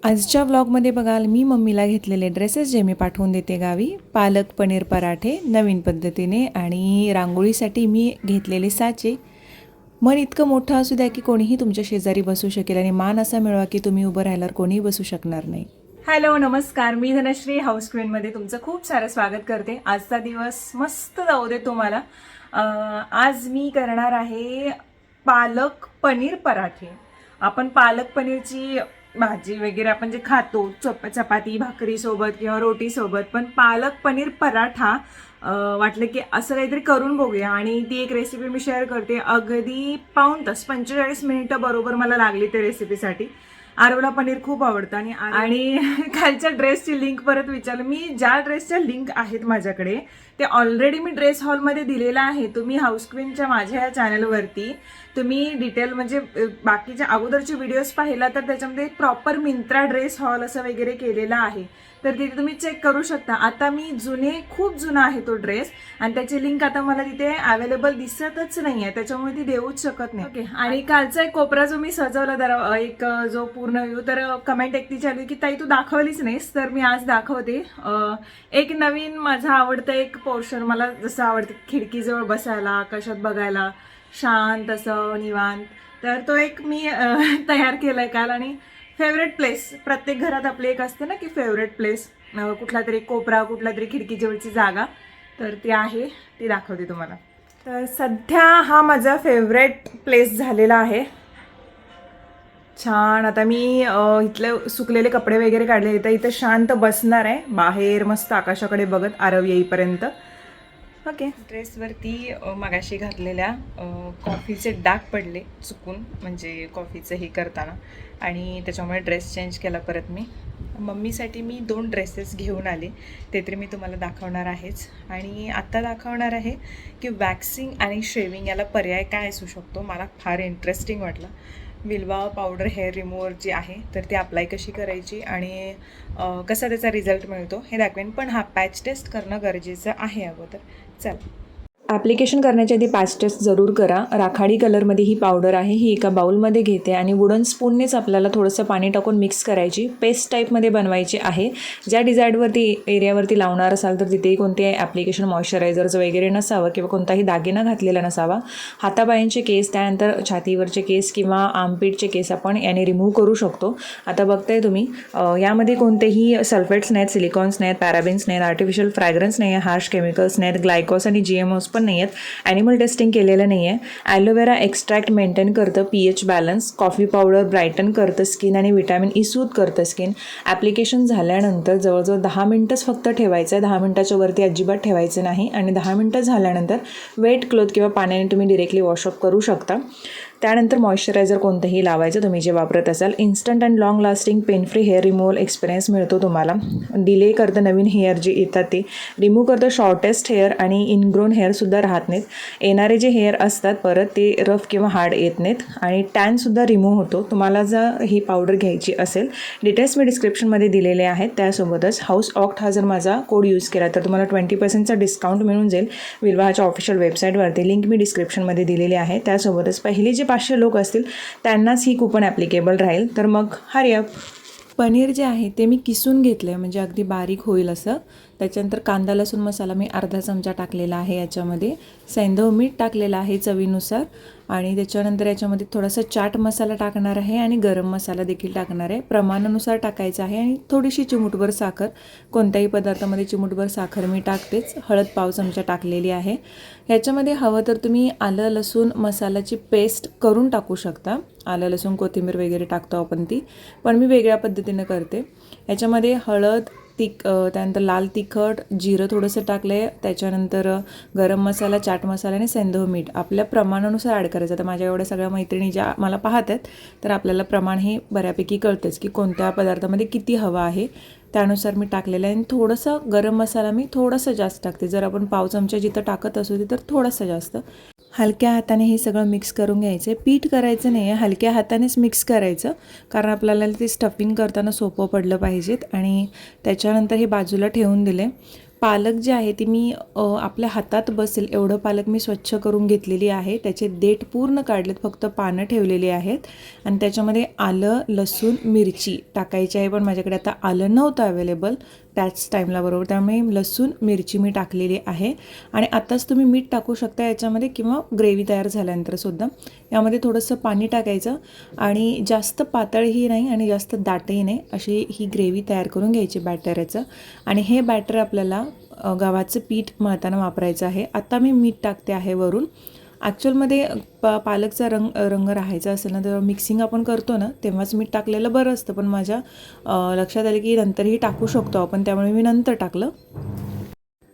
आजच्या व्लॉगमध्ये बघाल मी मम्मीला घेतलेले ड्रेसेस जे मी पाठवून देते गावी. पालक पनीर पराठे नवीन पद्धतीने आणि रांगोळीसाठी मी घेतलेले साचे. मन इतकं मोठं असू द्या की कोणीही तुमच्या शेजारी बसू शकेल आणि मान असा मिळवा की तुम्ही उभं राहिल्यावर कोणीही बसू शकणार नाही. हॅलो नमस्कार, मी धनश्री हाऊस क्वीनमध्ये तुमचं खूप सारं स्वागत करते. आजचा दिवस मस्त जाऊ दे तुम्हाला. आज मी करणार आहे पालक पनीर पराठे. आपण पालक पनीरची भाजी वगैरे आपण जे खातो चपाती भाकरी सोबत किंवा रोटी सोबत, पण पालक पनीर पराठा वाटलं की असं काहीतरी करून बघूया. आणि ती एक रेसिपी मी शेअर करते. अगदी पाऊण तास 45 मिनिटं बरोबर मला लागली त्या रेसिपीसाठी. आरवला पनीर खूप आवडतं आणि खालच्या ड्रेसची लिंक परत विचारलं मी. ज्या ड्रेसच्या लिंक आहेत माझ्याकडे ते ऑलरेडी मी ड्रेस हॉलमध्ये दिलेला आहे. तुम्ही हाऊस क्वीनच्या माझ्या या चॅनलवरती तुम्ही डिटेल म्हणजे बाकीच्या अगोदरचे व्हिडिओज पाहिला तर त्याच्यामध्ये प्रॉपर मिंत्रा ड्रेस हॉल असं वगैरे केलेलं आहे, तर तिथे तुम्ही चेक करू शकता. आता मी खूप जुना आहे तो ड्रेस आणि त्याची लिंक आता मला तिथे अवेलेबल दिसतच नाही आहे, त्याच्यामुळे ती देऊच शकत नाही. ओके. आणि कालचा एक कोपरा जो मी सजवला जरा एक जो पूर्ण व्ह्यू, तर कमेंट एक तिची आली की ताई तू दाखवलीच नाहीस, तर मी आज दाखवते. एक नवीन माझा आवडतं एक पोर्शन, मला जसं आवडतं खिडकीजवळ बसायला, आकाशात बघायला, शांत असं निवांत, तर तो एक मी तयार केलाय काल. आणि फेवरेट प्लेस प्रत्येक घरात आपली एक असते ना की फेवरेट प्लेस, कुठला तरी कोपरा, कुठला तरी खिडकीजवळची जागा, तर ती आहे, ती दाखवते तुम्हाला. तर सध्या हा माझा फेवरेट प्लेस झालेला आहे. छान. आता मी इथले सुकलेले कपडे वगैरे काढले, तर इथं शांत बसणार आहे बाहेर मस्त आकाशाकडे बघत आरव येईपर्यंत. ओके. ड्रेसवरती मगाशी घातलेल्या कॉफीचे डाग पडले चुकून, म्हणजे कॉफीचं हे करताना, आणि त्याच्यामुळे ड्रेस चेंज केला परत मी. मम्मीसाठी मी 2 ड्रेसेस घेऊन आले, ते तरी मी तुम्हाला दाखवणार आहेच. आणि आत्ता दाखवणार आहे की वॅक्सिंग आणि शेविंग याला पर्याय काय असू शकतो. मला फार इंटरेस्टिंग वाटलं. विल्वा पावडर हेअर रिमूव्हर जी आहे तर ती अप्लाय कशी करायची आणि कसा त्याचा रिझल्ट मिळतो हे दाखवेन. पण हा पॅच टेस्ट करणं गरजेचं आहे अगोदर. चल. ॲप्लिकेशन करण्याच्या आधी पॅच टेस्ट जरूर करा. राखाडी कलरमध्ये ही पावडर आहे, ही एका बाउलमध्ये घेते आणि वुडन स्पूननेच आपल्याला थोडंसं पाणी टाकून मिक्स करायची. पेस्ट टाईपमध्ये बनवायची आहे. ज्या डिझायर्डवरती एरियावरती लावणार असाल तर तिथे कोणते ॲप्लिकेशन मॉइश्चरायझरचं वगैरे नसावं किंवा कोणताही दागिना घातलेला नसावा. हातापायांचे केस, त्यानंतर छातीवरचे केस किंवा आर्मपीटचे केस आपण याने रिमूव्ह करू शकतो. आता बघताय तुम्ही, यामध्ये कोणतेही सल्फेट्स नाहीत, सिलिकॉन्स नाहीत, पॅराबिन्स नाहीत, आर्टिफिशियल फ्रॅग्रन्स नाही आहे, हार्श केमिकल्स नाहीत, ग्लायकॉस आणि GMOs पण नाही आहेत, ॲनिमल टेस्टिंग केलेलं नाही आहे. ॲलोवेरा एक्स्ट्रॅक्ट मेंटेन करतं pH balance. Coffee powder brighten करतं स्किन आणि विटॅमिन E सूद करतं स्किन. ॲप्लिकेशन झाल्यानंतर जवळजवळ 10 मिनटंच फक्त ठेवायचं आहे. 10 मिनटाच्या वरती अजिबात ठेवायचं नाही. आणि 10 मिनटं झाल्यानंतर वेट क्लोथ किंवा पाण्याने तुम्ही डिरेक्टली वॉशअप करू शकता. त्यानंतर मॉइश्चरायझर कोणतंही लावायचं तुम्ही जे वापरत असाल. Instant and long lasting pain free hair removal experience मिळतो तुम्हाला. डिले करतं नवीन हेअर जे येतात ते, रिमूव्ह करतं शॉर्टेस्ट हेअर आणि इनग्रोन हेअरसुद्धा राहत नाहीत. येणारे जे हेअर असतात परत ते रफ किंवा हार्ड येत नाहीत. आणि टॅनसुद्धा रिमूव्ह होतो. तुम्हाला जर ही पावडर घ्यायची असेल, डिटेल्स मी डिस्क्रिप्शनमध्ये दिलेले आहेत. त्यासोबतच हाऊस ऑक्ट हा जर माझा कोड यूज केला तर तुम्हाला 20% डिस्काउंट मिळून जाईल विल्वाच्या ऑफिशियल वेबसाईटवरती. लिंक मी डिस्क्रिप्शनमध्ये दिलेली आहे. त्यासोबतच पहिली जे 500 लोक असतील त्यांनाच ही कूपन ॲप्लिकेबल राहील. तर मग हरी अप. पनीर जे आहे ते मी किसून घेतलं आहे, म्हणजे अगदी बारीक होईल असं. त्याच्यानंतर कांदा लसूण मसाला मी अर्धा चमचा टाकलेला आहे. याच्यामध्ये सैंधव मीठ टाकलेलं आहे चवीनुसार. आणि त्याच्यानंतर याच्यामध्ये थोडासा चाट मसाला टाकणार आहे आणि गरम मसाला देखील टाकणार आहे. प्रमाणानुसार टाकायचं आहे. आणि थोडीशी चिमूटभर साखर, कोणत्याही पदार्थामध्ये चिमूटभर साखर मी टाकतेच. हळद पाव चमचा टाकलेली आहे. ह्याच्यामध्ये हवं तर तुम्ही आलं लसूण मसाल्याची पेस्ट करून टाकू शकता. आलं लसूण कोथिंबीर वगैरे टाकतो आपण ती, पण मी वेगळ्या पद्धतीनं करते. याच्यामध्ये हळद, त्यानंतर लाल तिखट, जिरं थोडंसं टाकलं आहे. त्याच्यानंतर गरम मसाला, चाट मसाला आणि सैंधव मीठ आपल्या प्रमाणानुसार ॲड करायचं. तर माझ्या एवढ्या सगळ्या मैत्रिणी ज्या मला पाहत आहेत तर आपल्याला प्रमाण हे बऱ्यापैकी कळतेच की कोणत्या पदार्थामध्ये किती हवा आहे, त्यानुसार मी टाकलेलं आहे. आणि थोडंसं गरम मसाला मी थोडंसं जास्त टाकते. जर आपण पाव चमचा जिथं टाकत असू तर थोडंसं जास्त. हलक्या हाताने हे सगळं मिक्स करून घ्यायचं आहे. पीठ करायचं नाही आहे, हलक्या हातानेच मिक्स करायचं, कारण आपल्याला ते स्टफिंग करताना सोपं पडलं पाहिजेत. आणि त्याच्यानंतर हे बाजूला ठेवून दिले. पालक जे आहे ती मी आपल्या हातात बसेल एवढं पालक मी स्वच्छ करून घेतलेली आहे. त्याचे देठ पूर्ण काढलेत, फक्त पानं ठेवलेली आहेत. आणि त्याच्यामध्ये आलं, लसूण, मिरची टाकायची आहे, पण माझ्याकडे आता आलं नव्हतं अवेलेबल त्याच टाईमला बरोबर, त्यामुळे लसूण मिरची मी टाकलेली आहे. आणि आत्ताच तुम्ही मीठ टाकू शकता याच्यामध्ये किंवा ग्रेव्ही तयार झाल्यानंतरसुद्धा. यामध्ये थोडंसं पाणी टाकायचं आणि जास्त पातळही नाही आणि जास्त दाटही नाही अशी ही ग्रेव्ही तयार करून घ्यायची बॅटरचं. आणि हे बॅटर आपल्याला गव्हाचं पीठ मळताना वापरायचं आहे. आता मी मीठ टाकते आहे वरून. ॲक्च्युअलमध्ये पालकचा रंग राहायचा असेल ना तर मिक्सिंग आपण करतो ना तेव्हाच मीठ टाकलेलं बरं असतं, पण माझ्या लक्षात आलं की नंतरही टाकू शकतो आपण, त्यामुळे मी नंतर टाकलं.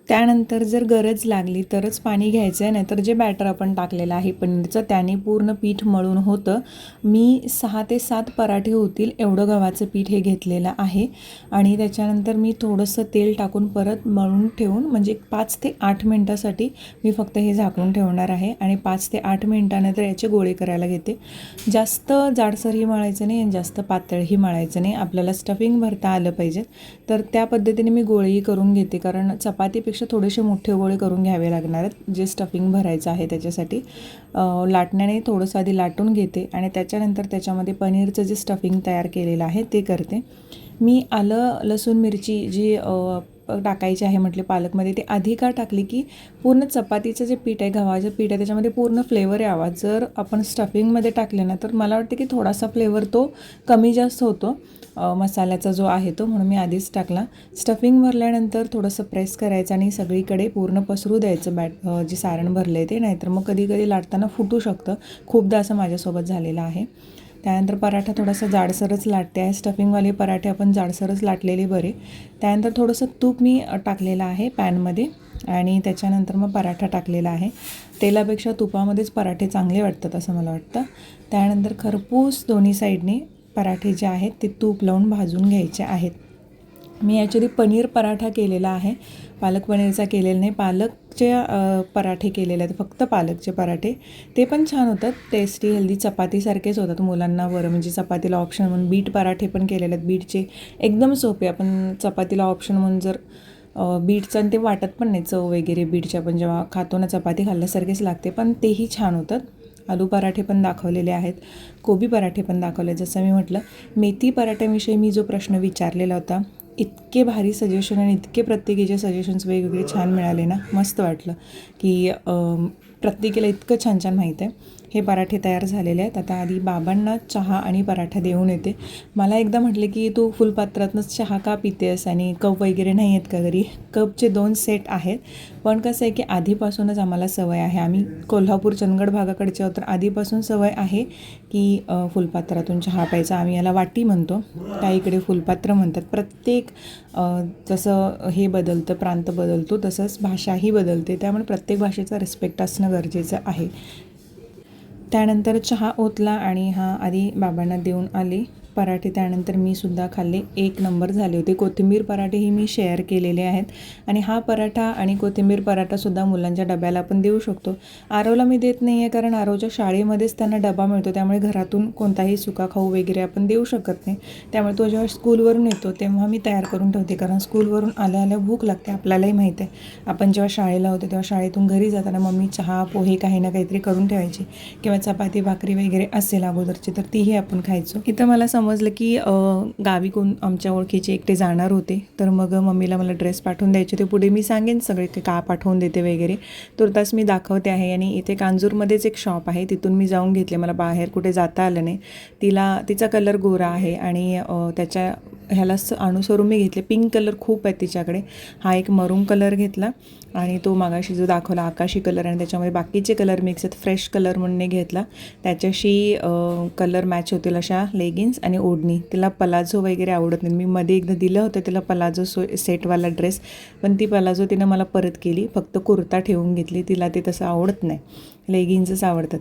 त्यानंतर जर गरज लागली तरच पाणी घ्यायचं आहे, नाहीतर जे बॅटर आपण टाकलेलं आहे पनीरचं त्याने पूर्ण पीठ मळून होतं. मी 6 ते 7 पराठे होतील एवढं गव्हाचं पीठ हे घेतलेलं आहे. आणि त्याच्यानंतर मी थोडंसं तेल टाकून परत मळून ठेवून म्हणजे 5 ते 8 मिनटासाठी मी फक्त हे झाकून ठेवणार आहे. आणि 5 ते 8 मिनटानंतर याचे गोळे करायला घेते. जास्त जाडसरही मळायचं नाही आणि जास्त पातळही मळायचं नाही, आपल्याला स्टफिंग भरता आलं पाहिजे. तर त्या पद्धतीने मी गोळेही करून घेते, कारण चपातीपेक्षा थोडेसे मोठे गोळे करून घ्यावे लागणार आहेत जे स्टफिंग भरायचं आहे त्याच्यासाठी. लाटण्याने थोडंसं आधी लाटून घेते आणि त्याच्यानंतर त्याच्यामध्ये पनीरचं जे स्टफिंग तयार केलेलं आहे ते करते. मी आलं, लसूण, मिरची जी टाकायची आहे म्हटले पालकमध्ये ते आधी का टाकली की पूर्ण चपातीचं जे पीठ आहे, गव्हाचं पीठ आहे, त्याच्यामध्ये पूर्ण फ्लेवर यावा. जर आपण स्टफिंगमध्ये टाकले ना तर मला वाटते की थोडासा फ्लेवर तो कमी जास्त होतो मसाल्याचा जो आहे तो, म्हणून मी आधीच टाकला. स्टफिंग भरल्यानंतर थोडंसं प्रेस करायचं आणि सगळीकडे पूर्ण पसरू द्यायचं जे सारण भरलं आहे ते, नाहीतर मग कधी कधी लाटताना फुटू शकतं. खूपदा असं माझ्यासोबत झालेलं आहे. त्यानंतर पराठा थोडासा जाडसरच लाटते आहे, स्टफिंगवाले पराठे आपण जाडसरच लाटलेले बरे. त्यानंतर थोडंसं तूप मी टाकलेलं आहे पॅनमध्ये आणि त्याच्यानंतर मग पराठा टाकलेला आहे. तेलापेक्षा तुपामध्येच पराठे चांगले वाटतात असं मला वाटतं. त्यानंतर खरपूस दोन्ही साईडने पराठे जे आहेत ते तूप लावून भाजून घ्यायचे आहेत. मी ॲक्च्युली पनीर पराठा केलेला आहे, पालक पनीरचा केलेला नाही. पालकचे पराठे केलेले आहेत, फक्त पालकचे पराठे. ते पण छान होतात, टेस्टी, हेल्दी, चपातीसारखेच होतात मुलांना बरं. म्हणजे चपातीला ऑप्शन म्हणून बीट पराठे पण केलेले आहेत. बीटचे एकदम सोपे, आपण चपातीला ऑप्शन म्हणून जर बीटचं आणि ते वाटत पण नाही चव वगैरे बीटच्या, पण जेव्हा खातो ना चपाती खाल्ल्यासारखेच लागते, पण तेही छान होतात. आलू पराठे पण दाखवलेले आहेत, कोबी पराठे पण दाखवले. जसं मी म्हटलं मेथी पराठ्याविषयी मी जो प्रश्न विचारलेला होता, इतके भारी सजेशन आणि इतके प्रत्येकीचे सजेशन्स वेगवेगळे छान मिळाले ना, मस्त वाटलं की प्रत्येकीला इतकं छान छान माहीत आहे. हे पराठे तयार झालेले आहेत. आता आधी बाबांना चहा आणि पराठा देऊन येते. मला एकदा म्हटले की तू फुलपात्रातनंच चहा का पितेस आणि कप वगैरे नाही आहेत का घरी. कपचे 2 सेट आहेत, पण कसं आहे की आधीपासूनच आम्हाला सवय आहे, आम्ही कोल्हापूर चंदगड भागाकडचे आहोत, तर आधीपासून सवय आहे की फुलपात्रातून चहा प्यायचा. आम्ही याला वाटी म्हणतो, त्या इकडे फुलपात्र म्हणतात. प्रत्येक जसं हे बदलतं, प्रांत बदलतो, तसंच भाषाही बदलते, त्यामुळे प्रत्येक भाषेचा रिस्पेक्ट असणं गरजेचं आहे. त्यानंतर चहा ओतला आणि आधी बाबांना देऊन आले पराठे. त्यानंतर मी सुद्धा खाल्ले, 1 नंबर झाले होते. कोथिंबीर पराठेही मी शेअर केलेले आहेत. आणि हा पराठा आणि कोथिंबीर पराठासुद्धा मुलांच्या डब्याला आपण देऊ शकतो. आरवला मी देत नाही आहे, कारण आरवच्या शाळेमध्येच त्यांना डबा मिळतो, त्यामुळे घरातून कोणताही सुका खाऊ वगैरे आपण देऊ शकत नाही. त्यामुळे तो जेव्हा स्कूलवरून येतो तेव्हा मी तयार करून ठेवते, कारण स्कूलवरून आल्या आल्या भूक लागते. आपल्यालाही माहीत आहे, आपण जेव्हा शाळेला होतो तेव्हा शाळेतून घरी जाताना मम्मी चहा पोहे काही ना काहीतरी करून ठेवायची, किंवा चपाती भाकरी वगैरे असेल अगोदरची तर तीही आपण खायचो. इथं मला समजलं की गावी कोण आमच्या ओळखीचे एकटे जाणार होते, तर मग मम्मीला मला ड्रेस पाठवून द्यायचे ते पुढे मी सांगेन सगळे का पाठवून देते वगैरे. तुर्तास मी दाखवते आहे. आणि इथे कांजूरमध्येच एक शॉप आहे, तिथून मी जाऊन घेतले, मला बाहेर कुठे जाता आलं नाही. तिचा कलर गोरा आहे आणि त्याच्या ह्याला अनुसरून मी घेतले. पिंक कलर खूप आहे तिच्याकडे, हा एक मरून कलर घेतला आणि तो मागाशी जो दाखवला आकाशी कलर, आणि त्याच्यामध्ये बाकीचे कलर मिक्स आहेत, फ्रेश कलर म्हणून घेतला. त्याच्याशी कलर मॅच होतील अशा लेगिन्स आणि ओढणी. तिला पलाझो वगैरे आवडत नाही. मी मध्ये एकदा दिलं होतं तिला पलाझो सेटवाला ड्रेस, पण ती पलाझो तिनं मला परत केली, फक्त कुर्ता ठेवून घेतली. तिला ते तसं आवडत नाही, लेगिन्सच आवडतात.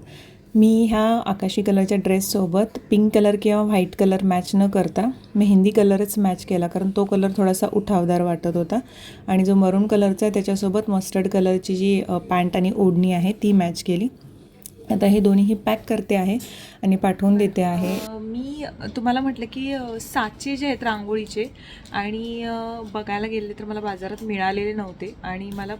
मी ह्या आकाशी कलरच्या ड्रेससोबत पिंक कलर किंवा व्हाईट कलर मॅच न करता मेहंदी कलरच मॅच केला, कारण तो कलर थोडासा उठावदार वाटत होता. आणि जो मरून कलरचा आहे त्याच्यासोबत मस्टर्ड कलरची जी पॅन्ट आणि ओढणी आहे ती मॅच केली. आता हे दोन्हीही पॅक करते आहे आणि पाठवून देते आहे. मी मी तुम्हाला म्हटलं की साचे जे आहेत रांगोळीचे आणि बघायला गेले तर मला बाजारात मिळालेले नव्हते आणि मला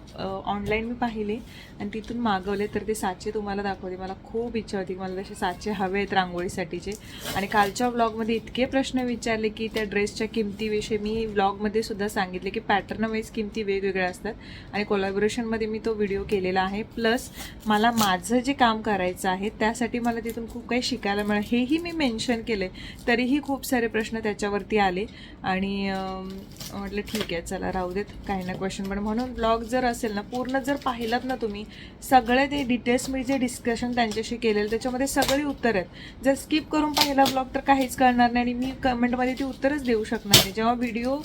ऑनलाईन मी पाहिले आणि तिथून मागवले, तर ते साचे तुम्हाला दाखवते. मला खूप इच्छा होती की मला तसे साचे हवे आहेत रांगोळीसाठीचे. आणि कालच्या व्लॉगमध्ये इतके प्रश्न विचारले की त्या ड्रेसच्या किमतीविषयी मी व्लॉगमध्ये सुद्धा सांगितले की पॅटर्न वाईज किमती वेगवेगळ्या असतात आणि कोलॅबोरेशनमध्ये मी तो व्हिडिओ केलेला आहे. प्लस मला माझं जे काम करायचं आहे त्यासाठी मला तिथून खूप काही शिकायला मिळालं, हेही मी मेन्शन केले. तरीही खूप सारे प्रश्न त्याच्यावरती आले आणि म्हटलं ठीक आहे चला राहू देत, काही ना क्वेश्चन. पण म्हणून ब्लॉग जर असेल ना पूर्ण जर पाहिलात ना तुम्ही, सगळे ते डिटेल्स मी जे डिस्कशन त्यांच्याशी केलेलं त्याच्यामध्ये सगळी उत्तर आहेत. जर स्किप करून पाहिला ब्लॉग तर काहीच कळणार नाही आणि मी कमेंटमध्ये ती उत्तरच देऊ शकणार नाही. जेव्हा व्हिडिओ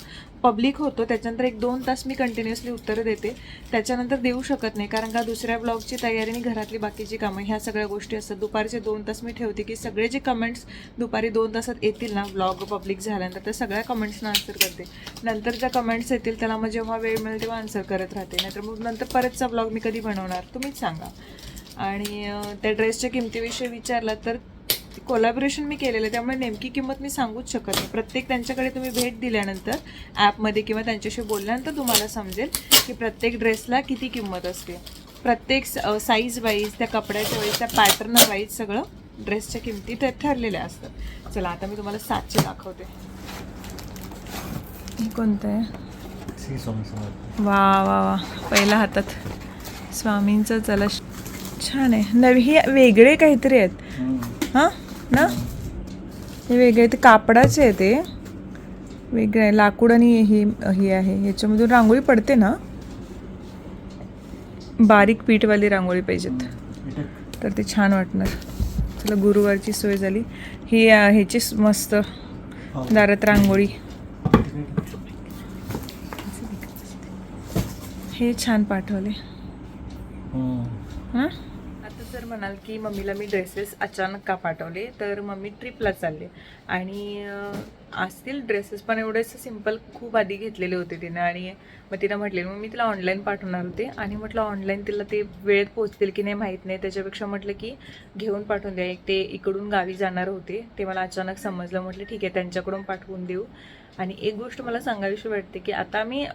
पब्लिक होतो त्याच्यानंतर 1-2 तास मी कंटिन्युअसली उत्तरं देते, त्याच्यानंतर देऊ शकत नाही कारण का दुसऱ्या ब्लॉगची तयारी आणि घरातली बाकीची कामं ह्या सगळ्या गोष्टी असतात. दुपारचे 2 तास मी ठेवते की सगळे जे कमेंट्स दुपारी 2 तासात येतील ना ब्लॉग पब्लिक झाल्यानंतर, त्या सगळ्या कमेंट्सना आन्सर करते. नंतर ज्या कमेंट्स येतील त्याला मग जेव्हा वेळ मिळेल तेव्हा आन्सर करत राहते, नाहीतर मग नंतर परतचा ब्लॉग मी कधी बनवणार तुम्हीच सांगा. आणि त्या ड्रेसच्या किमतीविषयी विचारला तर कोलॅबोरेशन मी केलेलं आहे त्यामुळे नेमकी किंमत मी सांगूच शकत नाही. प्रत्येक त्यांच्याकडे तुम्ही भेट दिल्यानंतर ॲपमध्ये किंवा त्यांच्याशी बोलल्यानंतर तुम्हाला समजेल की प्रत्येक ड्रेसला किती किंमत असते. प्रत्येक साईज वाईज, त्या कपड्याच्या वाईज, त्या पॅटर्न वाईज सगळं ड्रेसच्या किमती ते ठरलेल्या असतात. चला आता मी तुम्हाला साचे दाखवते. हे कोणतं आहे? वा वा वा, पहिल्या हातात स्वामींचं. चला छान आहे. नवी हे वेगळे काहीतरी आहेत हां ना, हे वेगळे ते कापडाचे आहे, ते वेगळे आहे. लाकूड आणि ही आहे, ह्याच्यामधून रांगोळी पडते ना. बारीक पीठवाली रांगोळी पाहिजेत तर ते छान वाटणार. चला गुरुवारची सोय झाली. ही ह्याची मस्त दारात रांगोळी, हे छान पाठवले हां. आता जर म्हणाल की मम्मीला मी ड्रेसेस अचानक का पाठवले, तर मम्मी ट्रिपला चालले आणि असतील ड्रेसेस पण एवढेच सिम्पल खूप आधी घेतलेले होते तिनं. आणि मग तिनं म्हटले, मग मी तिला ऑनलाईन पाठवणार होते आणि म्हटलं ऑनलाईन तिला ते वेळेत पोहोचतील की नाही माहीत नाही, त्याच्यापेक्षा म्हटलं की घेऊन पाठवून द्या. एक ते इकडून गावी जाणार होते, ते मला अचानक समजलं. म्हटलं ठीक आहे त्यांच्याकडून पाठवून देऊ. आणि एक गोष्ट मला सांगावीशी वाटते की आता आम्ही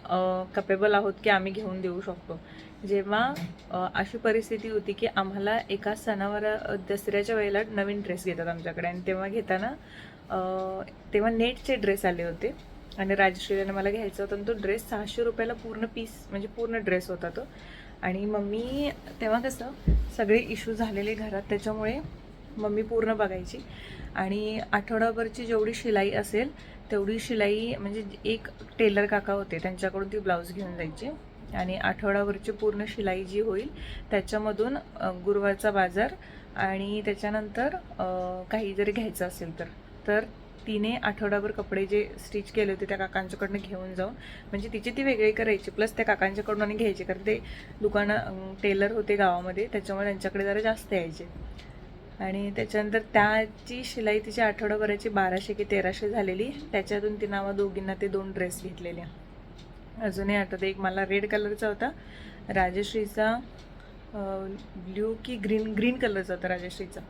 कपेबल आहोत की आम्ही घेऊन देऊ शकतो. जेव्हा अशी परिस्थिती होती की आम्हाला एका सणावर दसऱ्याच्या वेळेला नवीन ड्रेस घेतात आमच्याकडे आणि तेव्हा घेताना तेव्हा नेटचे ड्रेस आले होते आणि राजश्रीने मला घ्यायचा होता. तो ड्रेस 600 रुपयाला पूर्ण पीस, म्हणजे पूर्ण ड्रेस होता तो. आणि मम्मी तेव्हा कसं सगळे इश्यू झालेले घरात, त्याच्यामुळे मम्मी पूर्ण बघायची आणि आठवडाभरची जेवढी शिलाई असेल तेवढी शिलाई, म्हणजे एक टेलर काका होते त्यांच्याकडून ती ब्लाऊज घेऊन जायची आणि आठवडाभरची पूर्ण शिलाई जी होईल त्याच्यामधून गुरुवारचा बाजार आणि त्याच्यानंतर काही जरी घ्यायचं असेल तर तिने आठवडाभर कपडे जे स्टिच केले होते त्या काकांच्याकडनं घेऊन जाऊन, म्हणजे तिची ती वेगळी करायची प्लस त्या काकांच्याकडून आणि घ्यायची, कारण ते दुकानं टेलर होते गावामध्ये त्याच्यामुळे त्यांच्याकडे जरा जास्त यायचे. आणि त्याच्यानंतर त्याची शिलाई तिच्या आठवडाभराची 1200 की 1300 झालेली. त्याच्यातून तिनं आम्हा दोघींना ते 2 ड्रेस घेतलेले. अजूनही आठवतं, एक मला रेड कलरचा होता, राजश्रीचा ब्ल्यू की ग्रीन कलरचा होता राजश्रीचा.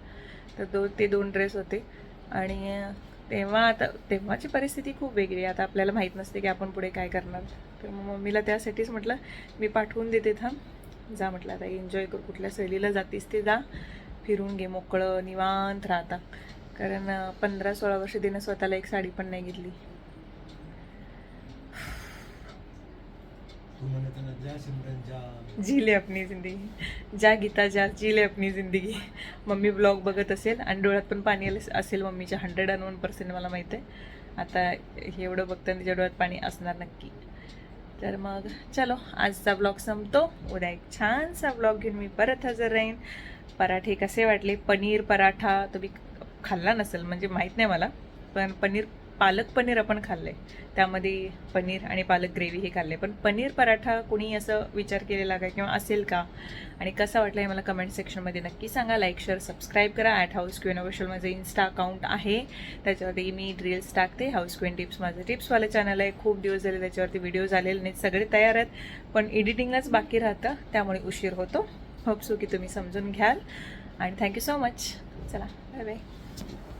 तर ते 2 ड्रेस होते. आणि तेव्हाची परिस्थिती खूप वेगळी. आता आपल्याला माहीत नसते की आपण पुढे काय करणार. तर मग मम्मीला त्यासाठीच म्हटलं मी पाठवून देते, थांब जा म्हटलं आता एन्जॉय कर, कुठल्या सहलीला जातीस ते जा, फिरून घे, मोकळं निवांत राहता. कारण 15-16 वर्ष तिनं स्वतःला एक साडी पण नाही घेतली. जी ले अपनी जिंदगी, जा गीता जा, जी ले अपनी जिंदगी. मम्मी ब्लॉग बघत असेल आणि डोळ्यात पण पाणी असेल मम्मीच्या 101% मला माहीत आहे. आता हे एवढं बघताना तिच्या डोळ्यात पाणी असणार नक्की. तर मग चलो आजचा ब्लॉग संपतो. उद्या एक छानसा ब्लॉग घेऊन मी परत हजर राहीन. पराठे कसे वाटले? पनीर पराठा तुम्ही खाल्ला नसेल, म्हणजे माहीत नाही मला, पण पालक पनीर आपण खाल्लं आहे, त्यामध्ये पनीर आणि पालक ग्रेव्ही हे खाल्ले. पण पनीर पराठा कोणी असं विचार केलेला का किंवा असेल का आणि कसा वाटला हे मला कमेंट सेक्शनमध्ये नक्की सांगा. लाईक शेअर सबस्क्राईब करा. @हाऊस क्वीन ऑफिशियल माझं इन्स्टा अकाउंट आहे, त्याच्यावरती मी रील्स टाकते. हाऊस क्वीन टिप्स माझं टिप्सवालं चॅनल आहे. खूप दिवस झाले त्याच्यावरती व्हिडिओज आलेले नाहीत, सगळे तयार आहेत पण एडिटिंगच बाकी राहतं त्यामुळे उशीर होतो. होप सो की तुम्ही समजून घ्याल आणि थँक्यू सो मच. चला बाय बाय.